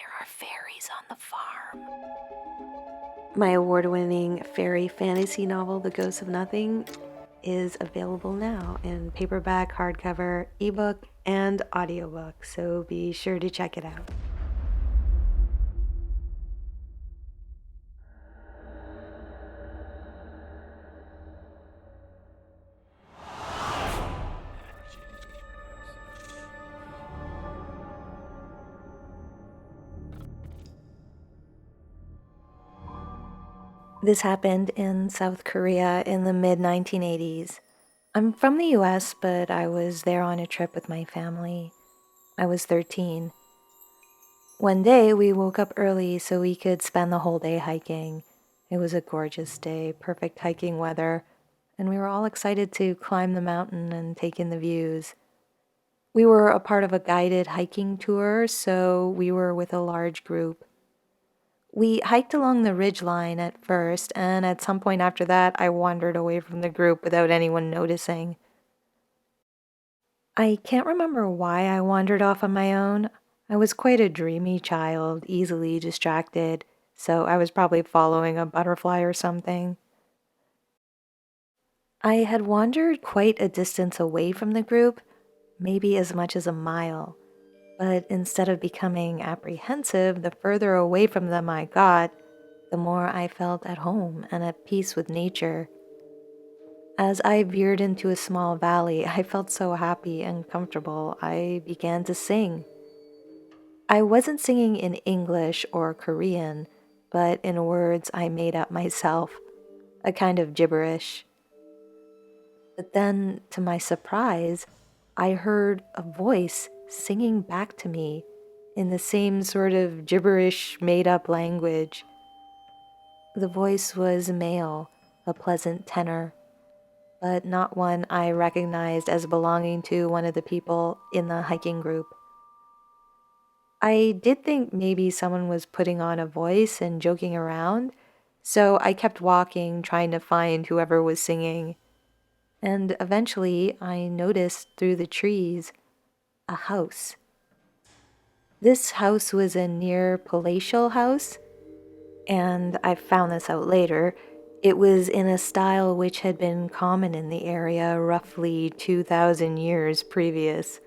There are fairies on the farm. My award-winning fairy fantasy novel, The Ghost of Nothing, is available now in paperback, hardcover, ebook, and audiobook, so be sure to check it out. This happened in South Korea in the mid-1980s. I'm from the US, but I was there on a trip with my family. I was 13. One day, we woke up early so we could spend the whole day hiking. It was a gorgeous day, perfect hiking weather, and we were all excited to climb the mountain and take in the views. We were a part of a guided hiking tour, so we were with a large group. We hiked along the ridge line at first, and at some point after that, I wandered away from the group without anyone noticing. I can't remember why I wandered off on my own. I was quite a dreamy child, easily distracted, so I was probably following a butterfly or something. I had wandered quite a distance away from the group, maybe as much as a mile, but instead of becoming apprehensive, the further away from them I got, the more I felt at home and at peace with nature. As I veered into a small valley, I felt so happy and comfortable, I began to sing. I wasn't singing in English or Korean, but in words I made up myself, a kind of gibberish. But then, to my surprise, I heard a voice singing back to me in the same sort of gibberish made up language. The voice was male, a pleasant tenor, but not one I recognized as belonging to one of the people in the hiking group. I did think maybe someone was putting on a voice and joking around, so I kept walking, trying to find whoever was singing. And eventually, I noticed through the trees a house. This house was a near palatial house, and I found this out later. It was in a style which had been common in the area roughly 2,000 years previous.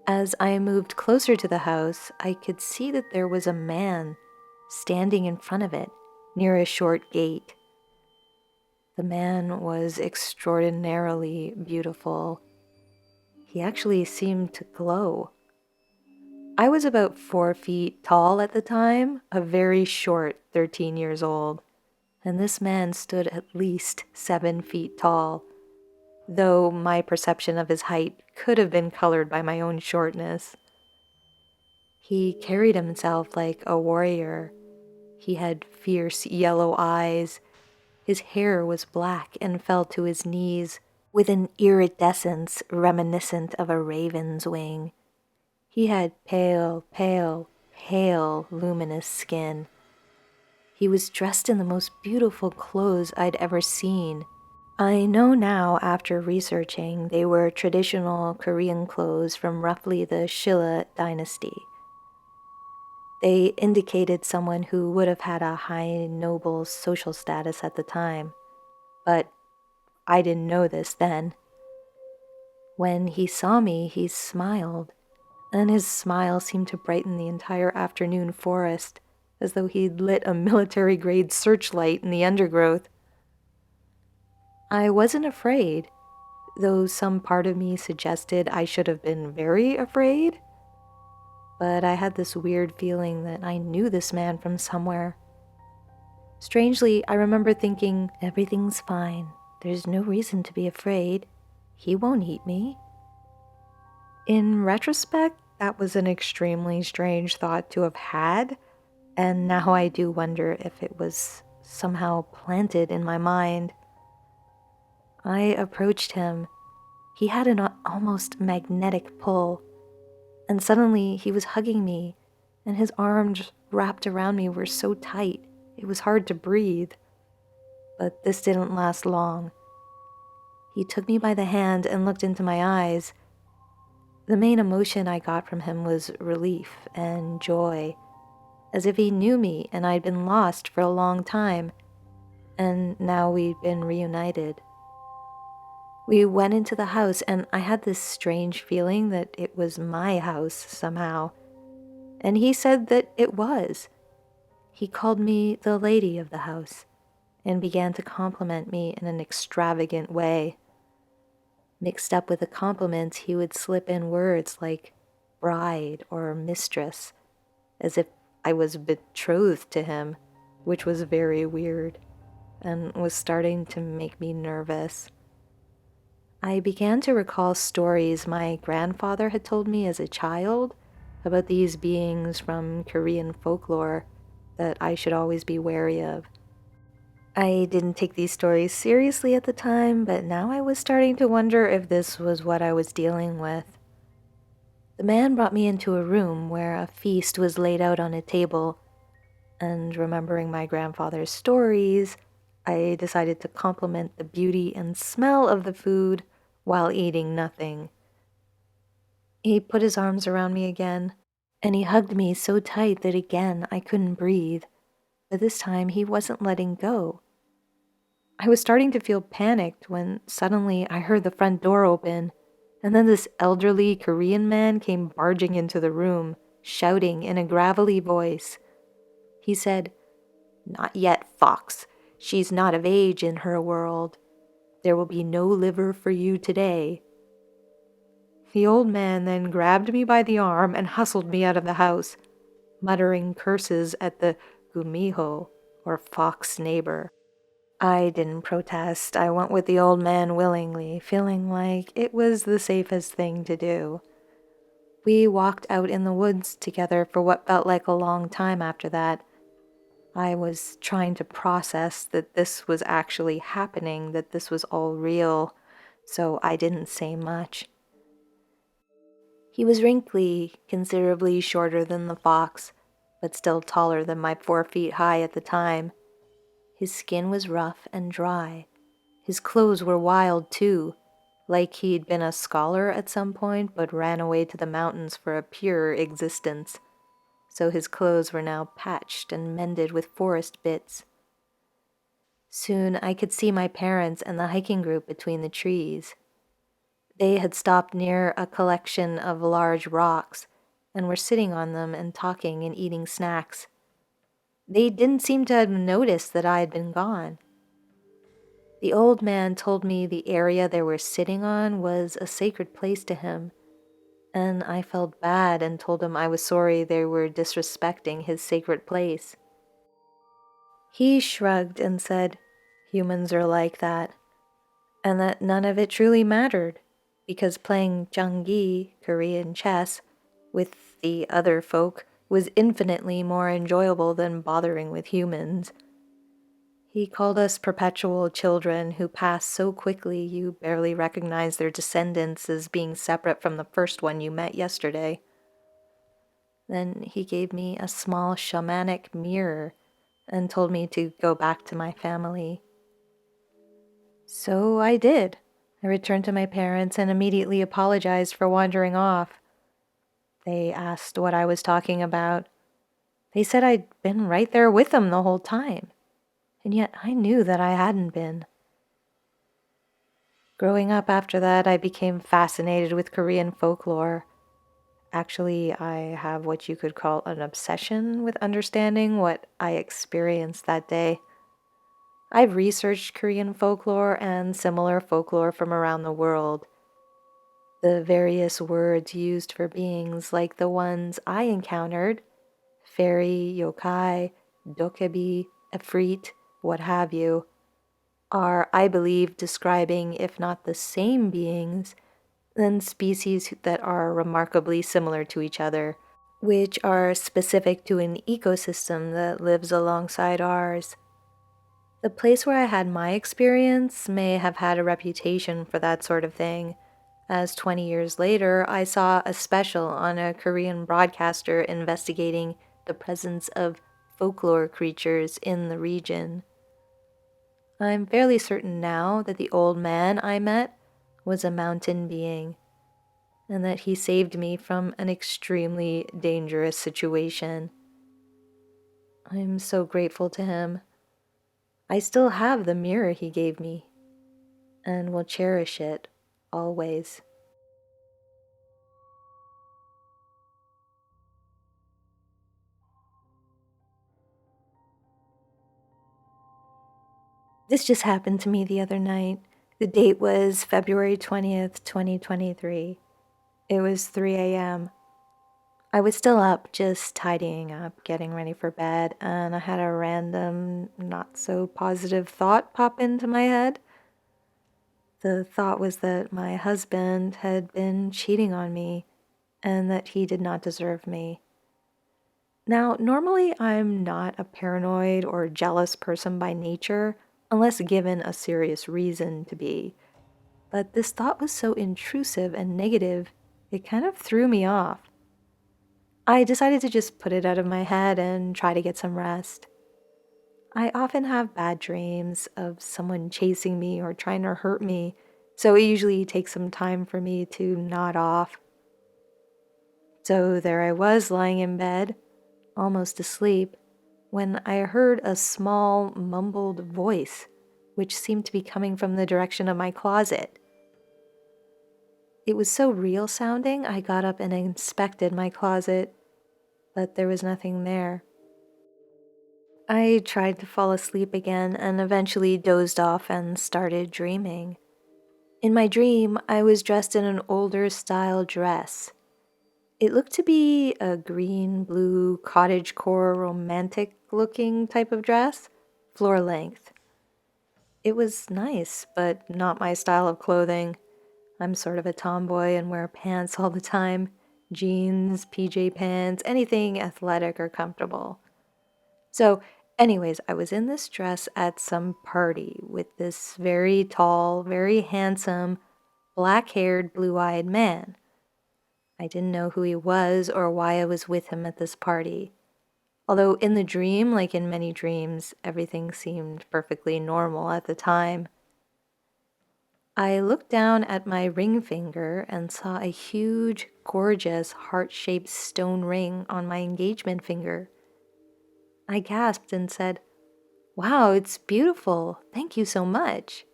As I moved closer to the house, I could see that there was a man standing in front of it, near a short gate. The man was extraordinarily beautiful. He actually seemed to glow. I was about 4 feet tall at the time, a very short 13 years old, and this man stood at least 7 feet tall, though my perception of his height could have been colored by my own shortness. He carried himself like a warrior. He had fierce yellow eyes. His hair was black and fell to his knees with an iridescence reminiscent of a raven's wing. He had pale, pale, pale, luminous skin. He was dressed in the most beautiful clothes I'd ever seen. I know now, after researching, they were traditional Korean clothes from roughly the Shilla dynasty. They indicated someone who would have had a high, noble social status at the time. But I didn't know this then. When he saw me, he smiled, and his smile seemed to brighten the entire afternoon forest, as though he'd lit a military-grade searchlight in the undergrowth. I wasn't afraid, though some part of me suggested I should have been very afraid. But I had this weird feeling that I knew this man from somewhere. Strangely, I remember thinking, everything's fine. There's no reason to be afraid. He won't eat me. In retrospect, that was an extremely strange thought to have had, and now I do wonder if it was somehow planted in my mind. I approached him. He had an almost magnetic pull, and suddenly he was hugging me, and his arms wrapped around me were so tight, it was hard to breathe. But this didn't last long. He took me by the hand and looked into my eyes. The main emotion I got from him was relief and joy, as if he knew me and I'd been lost for a long time, and now we'd been reunited. We went into the house, and I had this strange feeling that it was my house somehow, and he said that it was. He called me the lady of the house and began to compliment me in an extravagant way. Mixed up with the compliments, he would slip in words like bride or mistress, as if I was betrothed to him, which was very weird and was starting to make me nervous. I began to recall stories my grandfather had told me as a child about these beings from Korean folklore that I should always be wary of. I didn't take these stories seriously at the time, but now I was starting to wonder if this was what I was dealing with. The man brought me into a room where a feast was laid out on a table, and remembering my grandfather's stories, I decided to compliment the beauty and smell of the food while eating nothing. He put his arms around me again, and he hugged me so tight that again I couldn't breathe, but this time he wasn't letting go. I was starting to feel panicked when suddenly I heard the front door open, and then this elderly Korean man came barging into the room, shouting in a gravelly voice. He said, "Not yet, Fox. She's not of age in her world. There will be no liver for you today." The old man then grabbed me by the arm and hustled me out of the house, muttering curses at the gumiho, or fox neighbor. I didn't protest. I went with the old man willingly, feeling like it was the safest thing to do. We walked out in the woods together for what felt like a long time after that. I was trying to process that this was actually happening, that this was all real, so I didn't say much. He was wrinkly, considerably shorter than the fox, but still taller than my 4 feet high at the time. His skin was rough and dry. His clothes were wild, too, like he'd been a scholar at some point but ran away to the mountains for a purer existence. So his clothes were now patched and mended with forest bits. Soon I could see my parents and the hiking group between the trees. They had stopped near a collection of large rocks and were sitting on them and talking and eating snacks. They didn't seem to have noticed that I had been gone. The old man told me the area they were sitting on was a sacred place to him, and I felt bad and told him I was sorry they were disrespecting his sacred place. He shrugged and said, "Humans are like that," and that none of it truly mattered, because playing janggi, Korean chess, with the other folk was infinitely more enjoyable than bothering with humans. He called us perpetual children who pass so quickly you barely recognize their descendants as being separate from the first one you met yesterday. Then he gave me a small shamanic mirror and told me to go back to my family. So I did. I returned to my parents and immediately apologized for wandering off. They asked what I was talking about. They said I'd been right there with them the whole time, and yet I knew that I hadn't been. Growing up after that, I became fascinated with Korean folklore. Actually, I have what you could call an obsession with understanding what I experienced that day. I've researched Korean folklore and similar folklore from around the world. The various words used for beings like the ones I encountered, fairy, yokai, dokebi, efreet, what have you, are, I believe, describing, if not the same beings, then species that are remarkably similar to each other, which are specific to an ecosystem that lives alongside ours. The place where I had my experience may have had a reputation for that sort of thing, as 20 years later I saw a special on a Korean broadcaster investigating the presence of folklore creatures in the region. I'm fairly certain now that the old man I met was a mountain being. and that he saved me from an extremely dangerous situation. I'm so grateful to him. I still have the mirror he gave me and will cherish it always. This just happened to me the other night. The date was February 20th, 2023. It was 3 a.m. I was still up, just tidying up, getting ready for bed, and I had a random, not so positive thought pop into my head. The thought was that my husband had been cheating on me and that he did not deserve me. Now, normally I'm not a paranoid or jealous person by nature, unless given a serious reason to be. But this thought was so intrusive and negative, it kind of threw me off. I decided to just put it out of my head and try to get some rest. I often have bad dreams of someone chasing me or trying to hurt me, so it usually takes some time for me to nod off. So there I was lying in bed, almost asleep, when I heard a small, mumbled voice, which seemed to be coming from the direction of my closet. It was so real sounding, I got up and inspected my closet, but there was nothing there. I tried to fall asleep again and eventually dozed off and started dreaming. In my dream, I was dressed in an older style dress. It looked to be a green, blue, cottagecore, romantic looking type of dress, floor length. It was nice, but not my style of clothing. I'm sort of a tomboy and wear pants all the time, jeans, PJ pants, anything athletic or comfortable. So, anyways, I was in this dress at some party with this very tall, very handsome, black haired, blue eyed man. I didn't know who he was or why I was with him at this party. Although in the dream, like in many dreams, everything seemed perfectly normal at the time. I looked down at my ring finger and saw a huge, gorgeous, heart shaped stone ring on my engagement finger. I gasped and said, "Wow, it's beautiful. Thank you so much."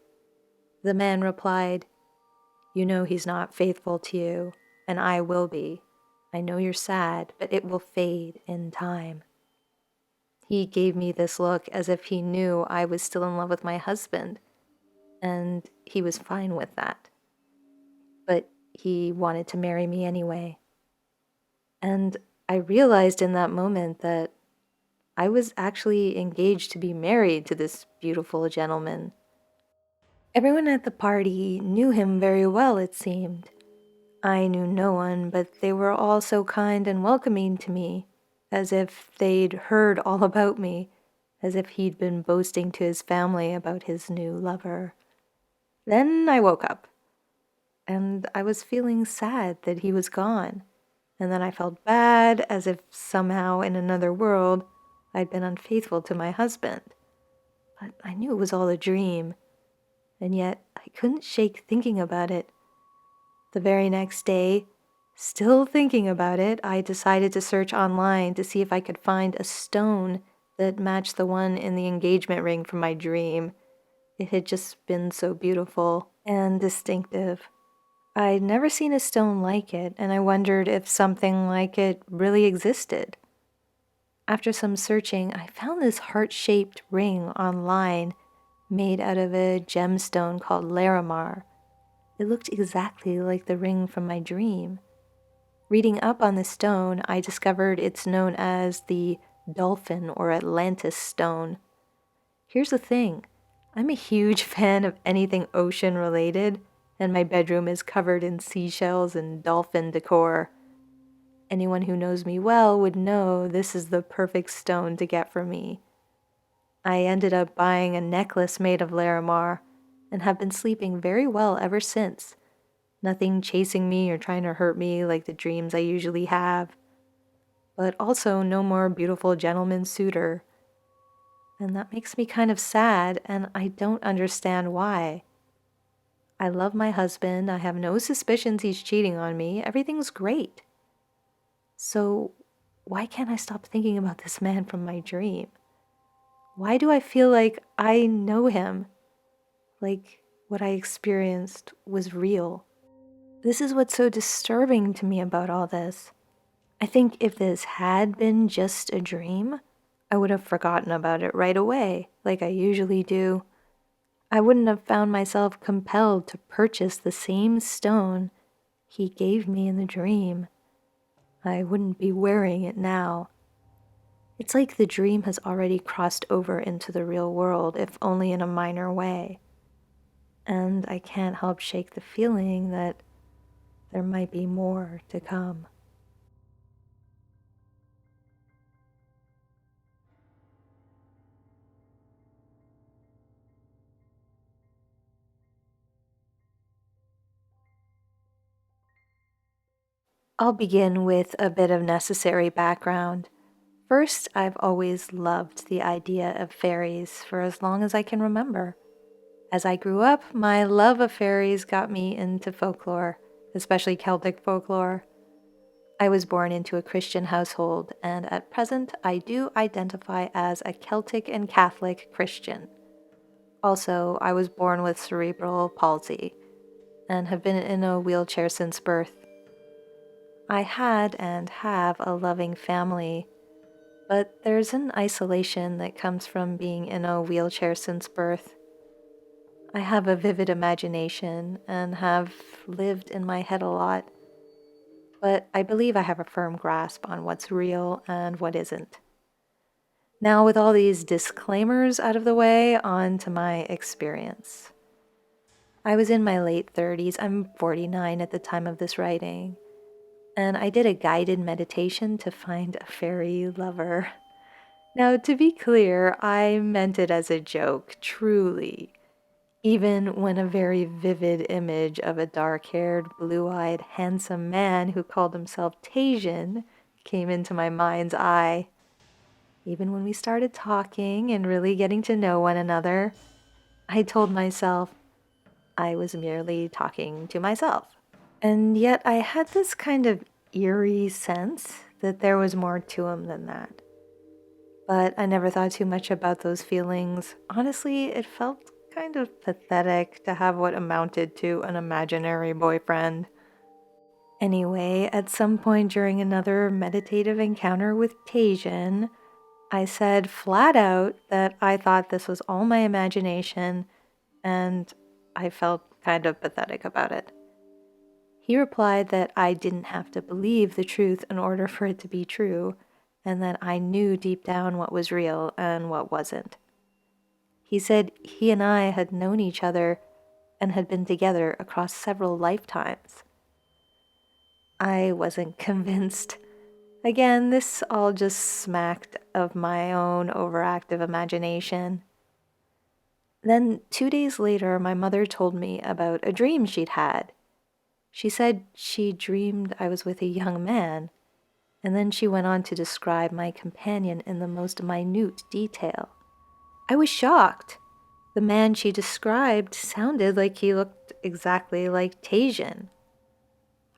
The man replied, "You know he's not faithful to you, and I will be. I know you're sad, but it will fade in time." He gave me this look as if he knew I was still in love with my husband, and he was fine with that. But he wanted to marry me anyway. And I realized in that moment that I was actually engaged to be married to this beautiful gentleman. Everyone at the party knew him very well, it seemed. I knew no one, but they were all so kind and welcoming to me, as if they'd heard all about me, as if he'd been boasting to his family about his new lover. Then I woke up, and I was feeling sad that he was gone, and then I felt bad as if somehow in another world I'd been unfaithful to my husband. But I knew it was all a dream, and yet I couldn't shake thinking about it. The very next day, still thinking about it, I decided to search online to see if I could find a stone that matched the one in the engagement ring from my dream. It had just been so beautiful and distinctive. I'd never seen a stone like it, and I wondered if something like it really existed. After some searching, I found this heart-shaped ring online made out of a gemstone called Larimar. It looked exactly like the ring from my dream. Reading up on the stone, I discovered it's known as the Dolphin or Atlantis stone. Here's the thing, I'm a huge fan of anything ocean related, and my bedroom is covered in seashells and dolphin decor. Anyone who knows me well would know this is the perfect stone to get for me. I ended up buying a necklace made of Larimar and have been sleeping very well ever since. Nothing chasing me or trying to hurt me like the dreams I usually have. But also no more beautiful gentleman suitor. And that makes me kind of sad, and I don't understand why. I love my husband. I have no suspicions he's cheating on me. Everything's great. So, why can't I stop thinking about this man from my dream? Why do I feel like I know him? Like what I experienced was real? This is what's so disturbing to me about all this. I think if this had been just a dream, I would have forgotten about it right away, like I usually do. I wouldn't have found myself compelled to purchase the same stone he gave me in the dream. I wouldn't be wearing it now. It's like the dream has already crossed over into the real world, if only in a minor way. And I can't help shake the feeling that there might be more to come. I'll begin with a bit of necessary background. First, I've always loved the idea of fairies for as long as I can remember. As I grew up, my love of fairies got me into folklore, especially Celtic folklore. I was born into a Christian household, and at present, I do identify as a Celtic and Catholic Christian. Also, I was born with cerebral palsy and have been in a wheelchair since birth. I had and have a loving family, but there's an isolation that comes from being in a wheelchair since birth. I have a vivid imagination and have lived in my head a lot, but I believe I have a firm grasp on what's real and what isn't. Now, with all these disclaimers out of the way, on to my experience. I was in my late 30s, I'm 49 at the time of this writing, and I did a guided meditation to find a fairy lover. Now, to be clear, I meant it as a joke, truly. Even when a very vivid image of a dark-haired, blue-eyed, handsome man who called himself Tasian came into my mind's eye. Even when we started talking and really getting to know one another, I told myself I was merely talking to myself. And yet I had this kind of eerie sense that there was more to him than that. But I never thought too much about those feelings. Honestly, it felt kind of pathetic to have what amounted to an imaginary boyfriend. Anyway, at some point during another meditative encounter with Tasian, I said flat out that I thought this was all my imagination, and I felt kind of pathetic about it. He replied that I didn't have to believe the truth in order for it to be true, and that I knew deep down what was real and what wasn't. He said he and I had known each other and had been together across several lifetimes. I wasn't convinced. Again, this all just smacked of my own overactive imagination. Then, 2 days later, my mother told me about a dream she'd had. She said she dreamed I was with a young man, and then she went on to describe my companion in the most minute detail. I was shocked. The man she described sounded like he looked exactly like Tasian.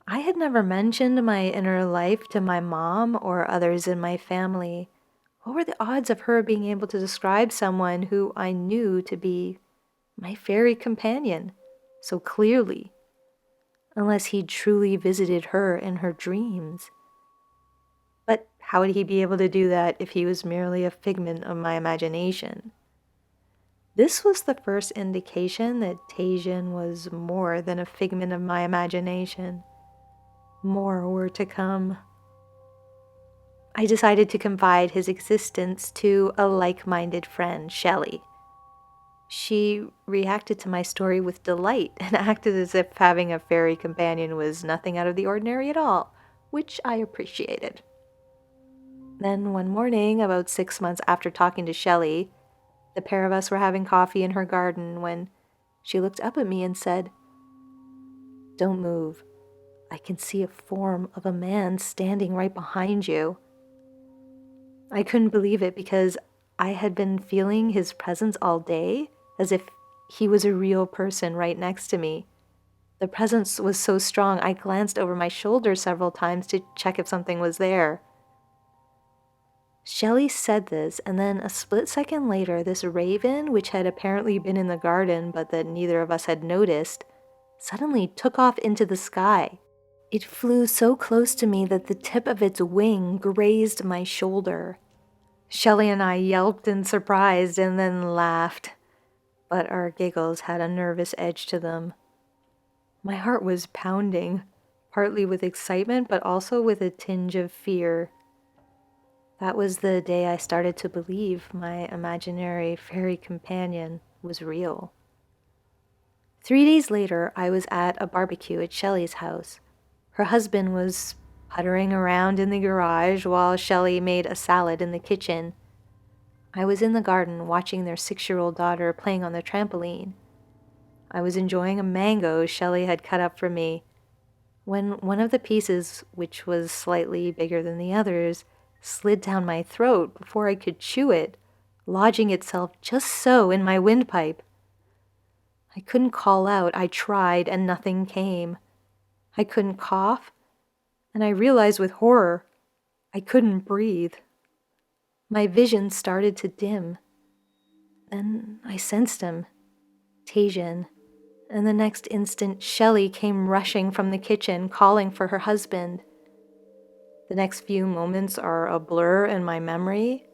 I had never mentioned my inner life to my mom or others in my family. What were the odds of her being able to describe someone who I knew to be my fairy companion so clearly? Unless he'd truly visited her in her dreams. But how would he be able to do that if he was merely a figment of my imagination? This was the first indication that Tasian was more than a figment of my imagination. More were to come. I decided to confide his existence to a like-minded friend, Shelley. She reacted to my story with delight and acted as if having a fairy companion was nothing out of the ordinary at all, which I appreciated. Then one morning, about 6 months after talking to Shelley, the pair of us were having coffee in her garden when she looked up at me and said, "Don't move. I can see a form of a man standing right behind you." I couldn't believe it because I had been feeling his presence all day, as if he was a real person right next to me. The presence was so strong, I glanced over my shoulder several times to check if something was there. Shelley said this, and then a split second later, this raven, which had apparently been in the garden but that neither of us had noticed, suddenly took off into the sky. It flew so close to me that the tip of its wing grazed my shoulder. Shelley and I yelped in surprise and then laughed, but our giggles had a nervous edge to them. My heart was pounding, partly with excitement but also with a tinge of fear. That was the day I started to believe my imaginary fairy companion was real. 3 days later, I was at a barbecue at Shelley's house. Her husband was puttering around in the garage while Shelley made a salad in the kitchen. I was in the garden watching their 6-year-old daughter playing on the trampoline. I was enjoying a mango Shelley had cut up for me when one of the pieces, which was slightly bigger than the others, slid down my throat before I could chew it, lodging itself just so in my windpipe. I couldn't call out. I tried, and nothing came. I couldn't cough, and I realized with horror I couldn't breathe. My vision started to dim. Then I sensed him, Tajan, and the next instant Shelley came rushing from the kitchen, calling for her husband. The next few moments are a blur in my memory,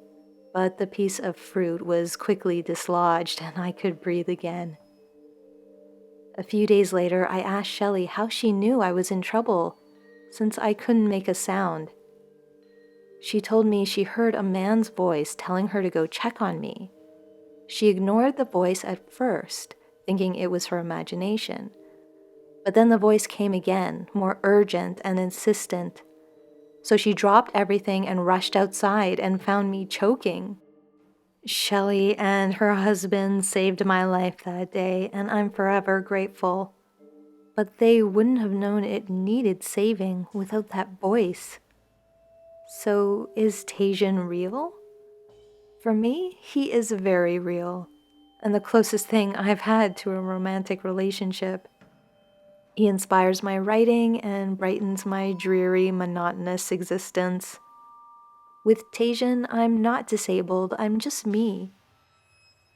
but the piece of fruit was quickly dislodged and I could breathe again. A few days later, I asked Shelley how she knew I was in trouble, since I couldn't make a sound. She told me she heard a man's voice telling her to go check on me. She ignored the voice at first, thinking it was her imagination. But then the voice came again, more urgent and insistent. So she dropped everything and rushed outside and found me choking. Shelley and her husband saved my life that day, and I'm forever grateful. But they wouldn't have known it needed saving without that voice. So is Tajan real? For me, he is very real, and the closest thing I've had to a romantic relationship. He inspires my writing and brightens my dreary, monotonous existence. With Tajan, I'm not disabled, I'm just me.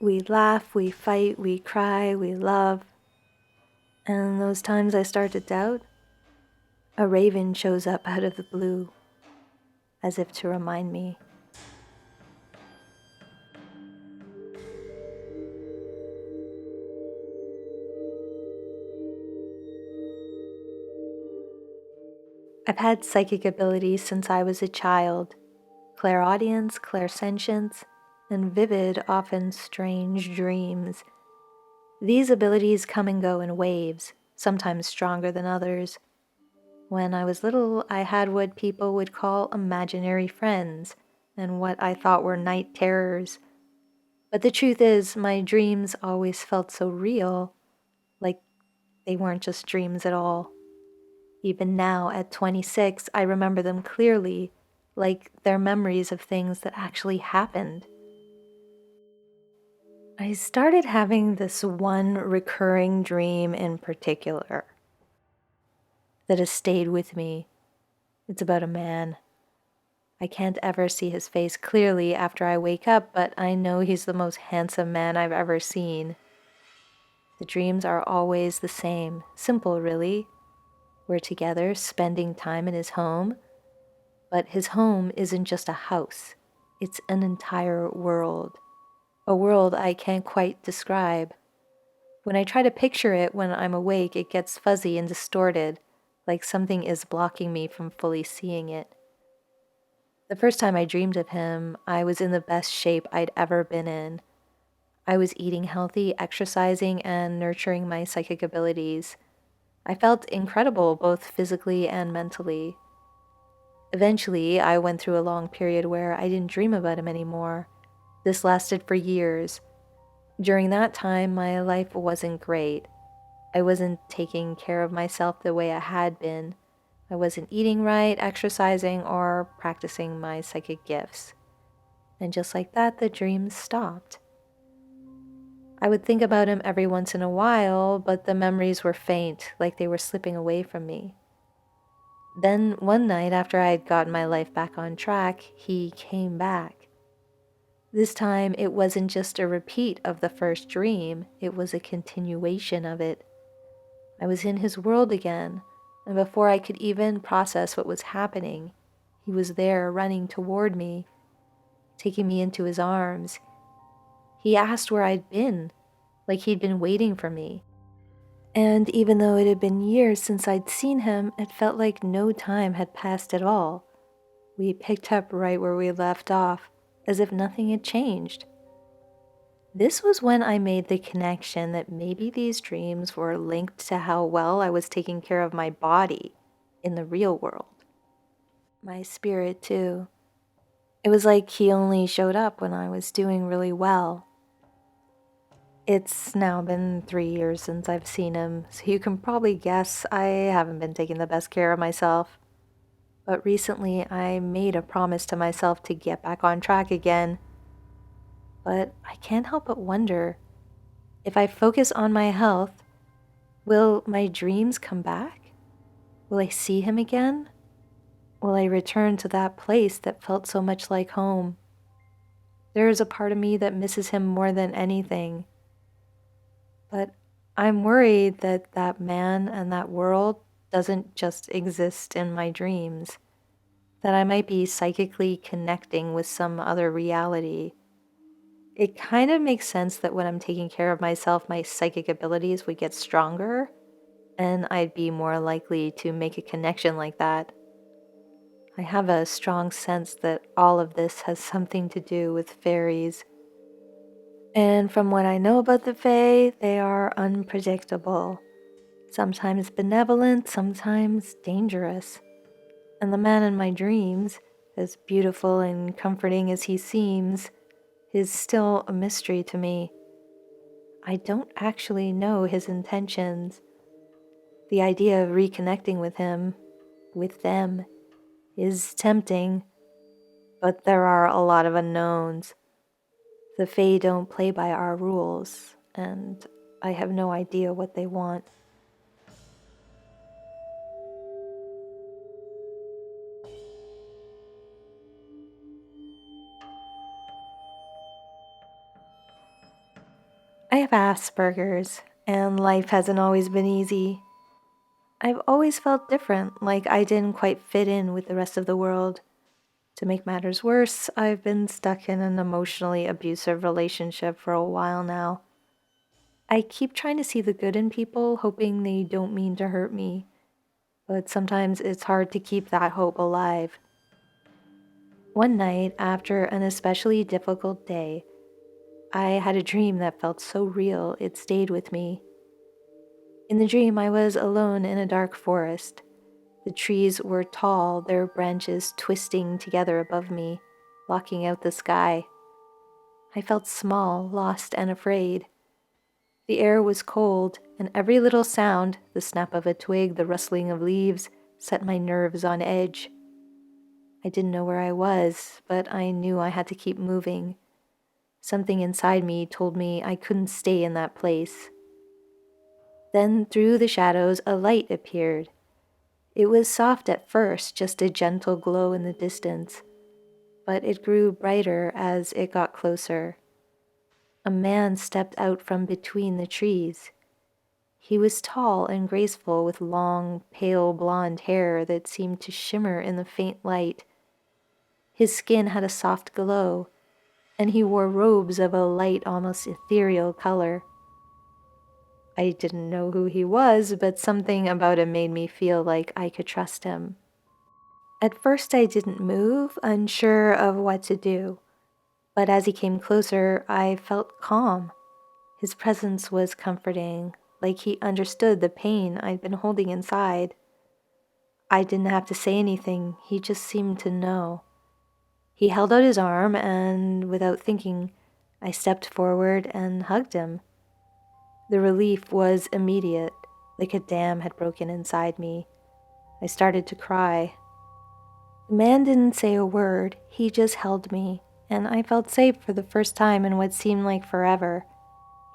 We laugh, we fight, we cry, we love. And those times I start to doubt, a raven shows up out of the blue, as if to remind me. I've had psychic abilities since I was a child. Clairaudience, clairsentience, and vivid, often strange dreams. These abilities come and go in waves, sometimes stronger than others. When I was little, I had what people would call imaginary friends, and what I thought were night terrors. But the truth is, my dreams always felt so real, like they weren't just dreams at all. Even now, at 26, I remember them clearly, like they're memories of things that actually happened. I started having this one recurring dream in particular that has stayed with me. It's about a man. I can't ever see his face clearly after I wake up, but I know he's the most handsome man I've ever seen. The dreams are always the same, simple really. We're together, spending time in his home. But his home isn't just a house, it's an entire world. A world I can't quite describe. When I try to picture it when I'm awake, it gets fuzzy and distorted, like something is blocking me from fully seeing it. The first time I dreamed of him, I was in the best shape I'd ever been in. I was eating healthy, exercising, and nurturing my psychic abilities. I felt incredible both physically and mentally. Eventually, I went through a long period where I didn't dream about him anymore. This lasted for years. During that time, my life wasn't great. I wasn't taking care of myself the way I had been. I wasn't eating right, exercising, or practicing my psychic gifts. And just like that, the dreams stopped. I would think about him every once in a while, but the memories were faint, like they were slipping away from me. Then one night, after I had gotten my life back on track, he came back. This time, it wasn't just a repeat of the first dream, it was a continuation of it. I was in his world again, and before I could even process what was happening, he was there running toward me, taking me into his arms. He asked where I'd been, like he'd been waiting for me. And even though it had been years since I'd seen him, it felt like no time had passed at all. We picked up right where we left off, as if nothing had changed. This was when I made the connection that maybe these dreams were linked to how well I was taking care of my body in the real world. My spirit, too. It was like he only showed up when I was doing really well. It's now been 3 years since I've seen him, so you can probably guess I haven't been taking the best care of myself. But recently, I made a promise to myself to get back on track again. But I can't help but wonder, if I focus on my health, will my dreams come back? Will I see him again? Will I return to that place that felt so much like home? There is a part of me that misses him more than anything. But I'm worried that that man and that world doesn't just exist in my dreams, that I might be psychically connecting with some other reality. It kind of makes sense that when I'm taking care of myself, my psychic abilities would get stronger, and I'd be more likely to make a connection like that. I have a strong sense that all of this has something to do with fairies. And from what I know about the Fae, they are unpredictable. Sometimes benevolent, sometimes dangerous. And the man in my dreams, as beautiful and comforting as he seems, is still a mystery to me. I don't actually know his intentions. The idea of reconnecting with him, with them, is tempting, but there are a lot of unknowns. The Fae don't play by our rules, and I have no idea what they want. I have Asperger's, and life hasn't always been easy. I've always felt different, like I didn't quite fit in with the rest of the world. To make matters worse, I've been stuck in an emotionally abusive relationship for a while now. I keep trying to see the good in people, hoping they don't mean to hurt me, but sometimes it's hard to keep that hope alive. One night, after an especially difficult day, I had a dream that felt so real it stayed with me. In the dream, I was alone in a dark forest. The trees were tall, their branches twisting together above me, blocking out the sky. I felt small, lost, and afraid. The air was cold, and every little sound, the snap of a twig, the rustling of leaves, set my nerves on edge. I didn't know where I was, but I knew I had to keep moving. Something inside me told me I couldn't stay in that place. Then, through the shadows, a light appeared. It was soft at first, just a gentle glow in the distance, but it grew brighter as it got closer. A man stepped out from between the trees. He was tall and graceful, with long, pale blonde hair that seemed to shimmer in the faint light. His skin had a soft glow, and he wore robes of a light, almost ethereal color. I didn't know who he was, but something about him made me feel like I could trust him. At first, I didn't move, unsure of what to do, but as he came closer, I felt calm. His presence was comforting, like he understood the pain I'd been holding inside. I didn't have to say anything, he just seemed to know. He held out his arm, and without thinking, I stepped forward and hugged him. The relief was immediate, like a dam had broken inside me. I started to cry. The man didn't say a word, he just held me, and I felt safe for the first time in what seemed like forever.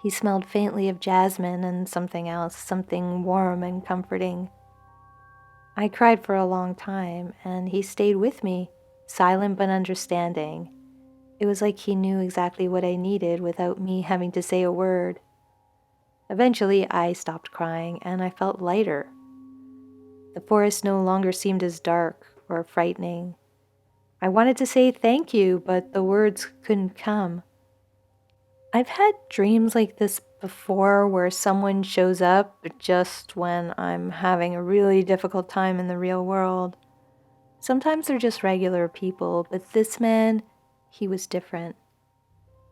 He smelled faintly of jasmine and something else, something warm and comforting. I cried for a long time, and he stayed with me, silent but understanding. It was like he knew exactly what I needed without me having to say a word. Eventually, I stopped crying, and I felt lighter. The forest no longer seemed as dark or frightening. I wanted to say thank you, but the words couldn't come. I've had dreams like this before where someone shows up just when I'm having a really difficult time in the real world. Sometimes they're just regular people, but this man, he was different.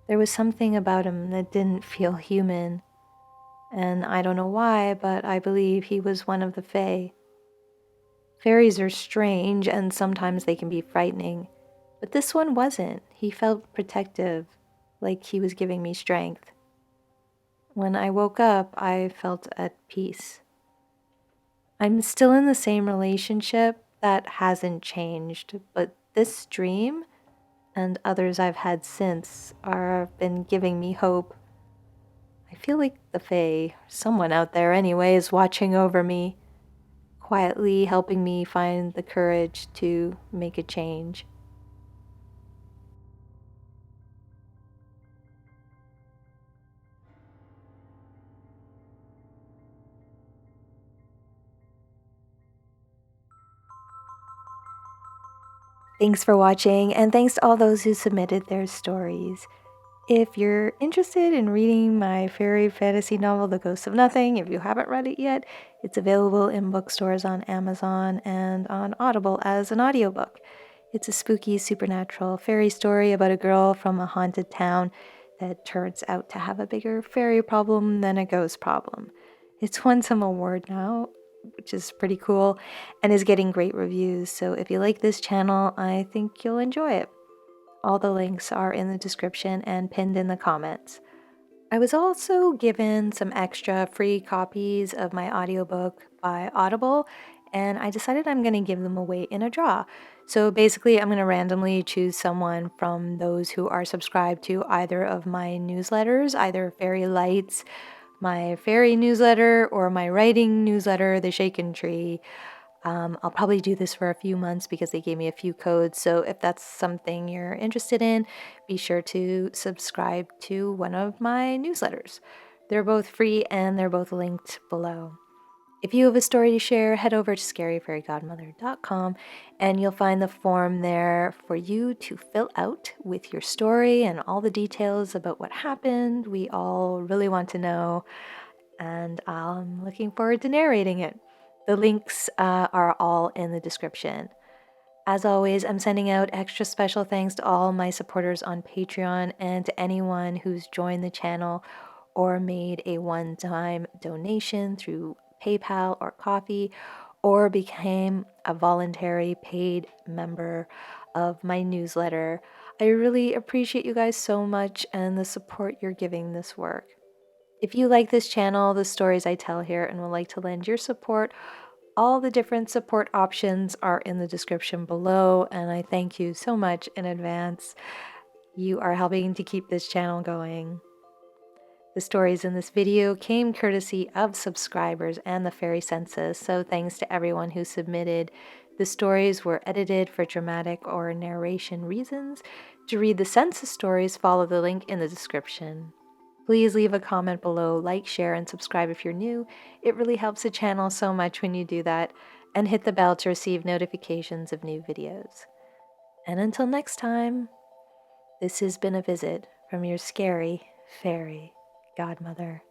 There was something about him that didn't feel human, and I don't know why, but I believe he was one of the Fae. Fairies are strange, and sometimes they can be frightening, but this one wasn't. He felt protective, like he was giving me strength. When I woke up, I felt at peace. I'm still in the same relationship that hasn't changed, but this dream and others I've had since are been giving me hope. I feel like the Fae, someone out there anyway, is watching over me, quietly helping me find the courage to make a change. Thanks for watching, and thanks to all those who submitted their stories. If you're interested in reading my fairy fantasy novel, The Ghost of Nothing, if you haven't read it yet, it's available in bookstores on Amazon and on Audible as an audiobook. It's a spooky, supernatural fairy story about a girl from a haunted town that turns out to have a bigger fairy problem than a ghost problem. It's won some award now, which is pretty cool, and is getting great reviews. So if you like this channel, I think you'll enjoy it. All the links are in the description and pinned in the comments. I was also given some extra free copies of my audiobook by Audible, and I decided I'm going to give them away in a draw. So basically, I'm going to randomly choose someone from those who are subscribed to either of my newsletters, either Fairy Lights, my fairy newsletter, or my writing newsletter, The Shaken Tree. I'll probably do this for a few months because they gave me a few codes. So if that's something you're interested in, be sure to subscribe to one of my newsletters. They're both free and they're both linked below. If you have a story to share, head over to scaryfairygodmother.com and you'll find the form there for you to fill out with your story and all the details about what happened. We all really want to know, and I'm looking forward to narrating it. The links are all in the description. As always, I'm sending out extra special thanks to all my supporters on Patreon and to anyone who's joined the channel or made a one-time donation through PayPal or Ko-fi or became a voluntary paid member of my newsletter. I really appreciate you guys so much and the support you're giving this work. If you like this channel, the stories I tell here, and would like to lend your support, all the different support options are in the description below, and I thank you so much in advance. You are helping to keep this channel going. The stories in this video came courtesy of subscribers and the Fairy Census, so thanks to everyone who submitted. The stories were edited for dramatic or narration reasons. To read the Census stories, follow the link in the description. Please leave a comment below, like, share, and subscribe if you're new. It really helps the channel so much when you do that. And hit the bell to receive notifications of new videos. And until next time, this has been a visit from your scary fairy godmother.